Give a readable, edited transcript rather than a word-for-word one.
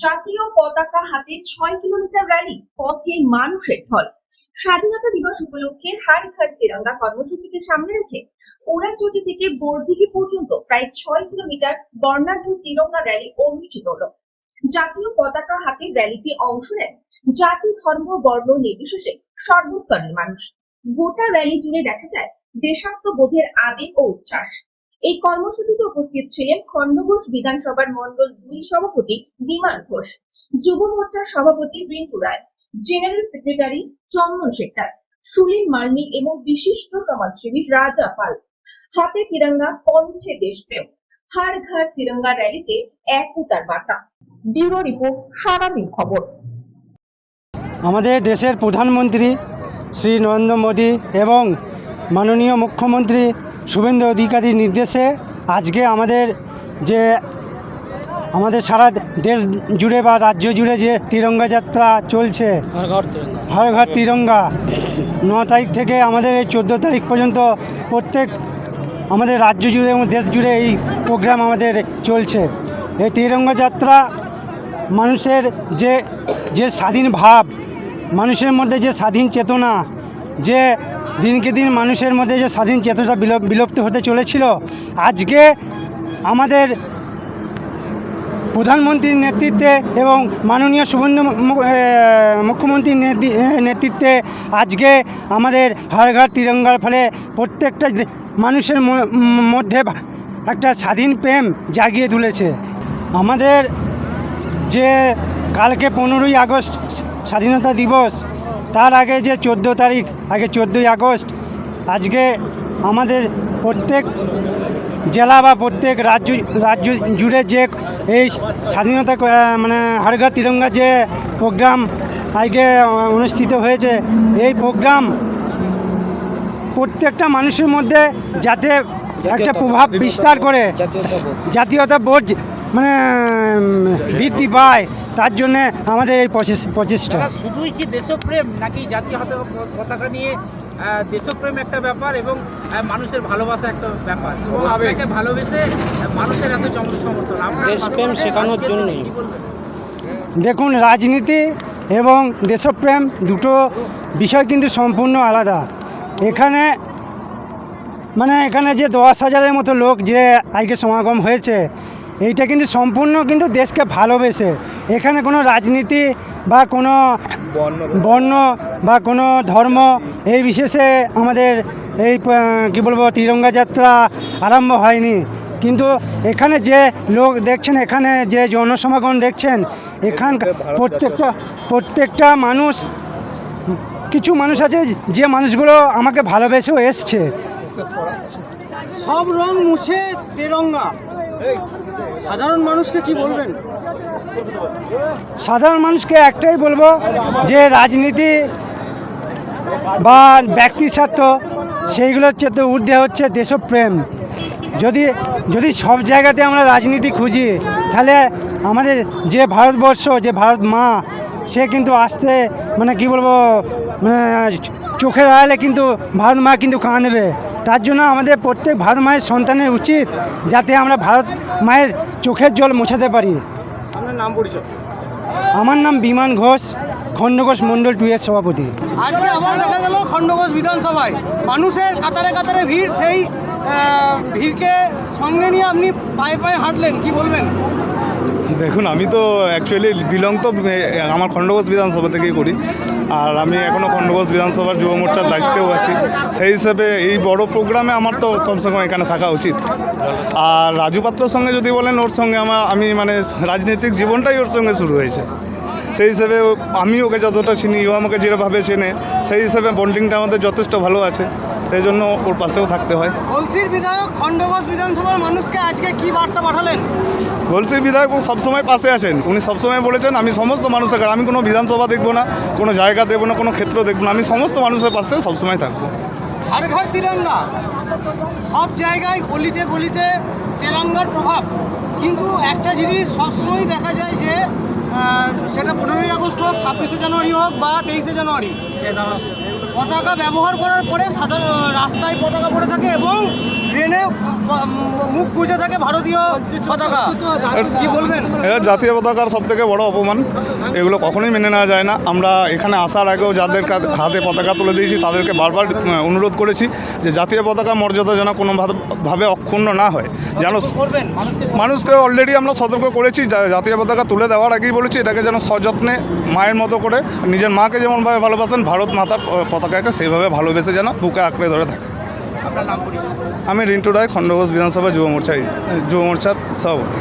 জাতীয় পতাকা হাতে ৬ কিলোমিটার র্যালি, পথে মানুষের ঢল। স্বাধীনতা দিবস উপলক্ষে হার ঘর তিরঙ্গা কর্মসূচিকে সামনে রেখে ওড়াচটি থেকে বরদিঘি পর্যন্ত প্রায় ৬ কিলোমিটার বর্ণাঢ্য তিরঙ্গা র্যালি অনুষ্ঠিত হলো। জাতীয় পতাকা হাতে র্যালিতে অংশ নেন জাতি, ধর্ম, বর্ণ নির্বিশেষে সর্বস্তরের মানুষ। গোটা র্যালি জুড়ে দেখা যায় দেশাত্মবোধের আবেগ ও উচ্ছ্বাস। এই কর্মসূচিতে উপস্থিত ছিলেন খণ্ডঘোষ বিধানসভার মন্ডল ২ সভাপতি বিমান ঘোষ, যুব মোর্চার সভাপতি রিন্টু রায়, জেনারেল সেক্রেটারি চন্দন শেখর, সুলীন মার্নি এবং বিশিষ্ট সমাজসেবী রাজা পাল। হাতে তিরঙ্গা, কণ্ঠে দেশপ্রেম। হার ঘর তিরঙ্গা র্যালিতে একতার বার্তা। ব্যুরো রিপোর্ট, সারাদিন খবর। আমাদের দেশের প্রধানমন্ত্রী শ্রী নরেন্দ্র মোদী এবং মাননীয় মুখ্যমন্ত্রী শুভেন্দু অধিকারীর নির্দেশে আজকে আমাদের সারা দেশ জুড়ে বা রাজ্য জুড়ে যে তিরঙ্গা যাত্রা চলছে, হর ঘর তিরঙ্গা, 9 তারিখ থেকে আমাদের এই 14 তারিখ পর্যন্ত প্রত্যেক আমাদের রাজ্য জুড়ে এবং দেশ জুড়ে এই প্রোগ্রাম আমাদের চলছে। এই তিরঙ্গা যাত্রা মানুষের যে স্বাধীন ভাব, মানুষের মধ্যে যে স্বাধীন চেতনা, যে দিনকে দিন মানুষের মধ্যে যে স্বাধীন চেতনা বিলুপ্ত হতে চলেছিল, আজকে আমাদের প্রধানমন্ত্রীর নেতৃত্বে এবং মাননীয় শুভেন্দু মুখ্যমন্ত্রীর নেতৃত্বে আজকে আমাদের হর ঘর তিরঙ্গার ফলে প্রত্যেকটা মানুষের মধ্যে একটা স্বাধীন প্রেম জাগিয়ে তুলেছে। আমাদের যে কালকে 15ই আগস্ট স্বাধীনতা দিবস, তার আগে যে 14 তারিখ, আগে 14ই আগস্ট, আজকে আমাদের প্রত্যেক জেলা বা প্রত্যেক রাজ্য জুড়ে যে এই স্বাধীনতা মানে হর ঘর তিরঙ্গা যে প্রোগ্রাম আজকে অনুষ্ঠিত হয়েছে, এই প্রোগ্রাম প্রত্যেকটা মানুষের মধ্যে যাতে একটা প্রভাব বিস্তার করে, জাতীয়তা বোধ মানে বৃদ্ধি পায়, তার জন্যে আমাদের এই প্রচেষ্টা। শুধুই কি দেশপ্রেম, নাকি জাতীয় পতাকা নিয়ে দেশপ্রেম একটা ব্যাপার এবং মানুষের ভালোবাসা একটা ব্যাপার? আপনাকে ভালোবেসে মানুষের এত জনসমর্থন, দেশপ্রেম শেখানোর জন্য। দেখুন, রাজনীতি এবং দেশপ্রেম দুটো বিষয় কিন্তু সম্পূর্ণ আলাদা। এখানে যে 10,000-এর মতো লোক যে আজকে সমাগম হয়েছে, এইটা কিন্তু সম্পূর্ণ কিন্তু দেশকে ভালোবেসে। এখানে কোনো রাজনীতি বা কোনো বর্ণ বা কোনো ধর্ম এই বিশেষে আমাদের এই তিরঙ্গা যাত্রা আরম্ভ হয়নি। কিন্তু এখানে যে লোক দেখছেন, এখানে যে জনসমাগম দেখছেন, এখানকার প্রত্যেকটা মানুষ, কিছু মানুষ আছে যে মানুষগুলো আমাকে ভালোবেসেও এসছে। সব রং মুছে তিরঙ্গা, সাধারণ মানুষকে কি বলবেন? সাধারণ মানুষকে একটাই বলবো যে রাজনীতি বা ব্যক্তি স্বার্থ সেইগুলোর চেয়ে ঊর্ধ্বে হচ্ছে দেশপ্রেম। যদি সব জায়গাতে আমরা রাজনীতি খুঁজি, তাহলে আমাদের যে ভারতবর্ষ, যে ভারত মা, সে কিন্তু আসতে চোখের আড়ালে কিন্তু ভারত মা কিন্তু কাঁদবে। তার জন্য আমাদের প্রত্যেক ভারত মায়ের সন্তানের উচিত যাতে আমরা ভারত মায়ের চোখের জল মোছাতে পারি। আপনার নাম পরিচয়? আমার নাম বিমান ঘোষ, খণ্ডঘোষ মন্ডল 2 এর সভাপতি। আজকে আবার দেখা গেল খণ্ডঘোষ বিধানসভায় মানুষের কাতারে কাতারে ভিড়, সেই ভিড়কে সঙ্গে নিয়ে আপনি পায়ে পায়ে হাঁটলেন, কি বলবেন? দেখুন, আমি তো অ্যাকচুয়ালি আমার খণ্ডঘোষ বিধানসভা থেকেই করি, আর আমি এখনও খণ্ডঘোষ বিধানসভার যুব মোর্চার দায়িত্বেও আছি। সেই হিসেবে এই বড় প্রোগ্রামে আমার তো কমসে কম এখানে থাকা উচিত। আর রাজু পাত্রর সঙ্গে যদি বলেন, ওর সঙ্গে আমি রাজনৈতিক জীবনটাই ওর সঙ্গে শুরু হয়েছে। সেই হিসেবে আমি ওকে যতটা চিনি, ও আমাকে যেভাবে চেনে, সেই হিসেবে বন্ডিংটা আমাদের যথেষ্ট ভালো আছে। সেই জন্য ওর পাশেও থাকতে হয়। গলসির বিধায়ক খণ্ডঘোষ বিধানসভার মানুষকে আজকে কি বার্তা পাঠালেন? গলসির বিধায়ক সবসময় পাশে আছেন। উনি সবসময় বলেছেন, আমি সমস্ত মানুষের, আমি কোনো বিধানসভা দেখবো না, কোনো জায়গা দেখবো না, কোনো ক্ষেত্র দেখবো না, আমি সমস্ত মানুষের পাশে সবসময় থাকবো। হর ঘর তিরঙ্গা, সব জায়গায় গলিতে গলিতে তিরঙ্গার প্রভাব, কিন্তু একটা জিনিস সবসময় দেখা যায় যে সেটা 15ই আগস্ট হোক, 26শে জানুয়ারি হোক বা 23শে জানুয়ারি, পতাকা ব্যবহার করার পরে সাধারণ রাস্তায় পতাকা পড়ে থাকে এবং ট্রেনে মুখ গুজে থাকে ভারতীয় পতাকা, কি বলবেন? এটা জাতীয় পতাকার সব থেকে বড় অপমান, এগুলো কখনোই মেনে নেওয়া যায় না। আমরা এখানে আসার আগেও যাদের হাতে পতাকা তুলে দিয়েছি তাদেরকে বারবার অনুরোধ করেছি যে জাতীয় পতাকা মর্যাদা যেন কোনোভাবে অক্ষুণ্ণ না হয়, যেন করবেন মানুষকে অলরেডি আমরা সতর্ক করেছি। জাতীয় পতাকা তুলে দেওয়ার আগেই বলেছি এটাকে যেন সযত্নে মায়ের মতো করে, নিজের মাকে যেমনভাবে ভালোবাসেন ভারত মাতার পতাকাকে সেইভাবে ভালোবেসে যেন বুকে আঁকড়ে ধরে থাকে। আপনার নাম পরিচয়? আমি রিন্টু রায়, খণ্ডঘোষ বিধানসভা যুব মোর্চার সভাপতি।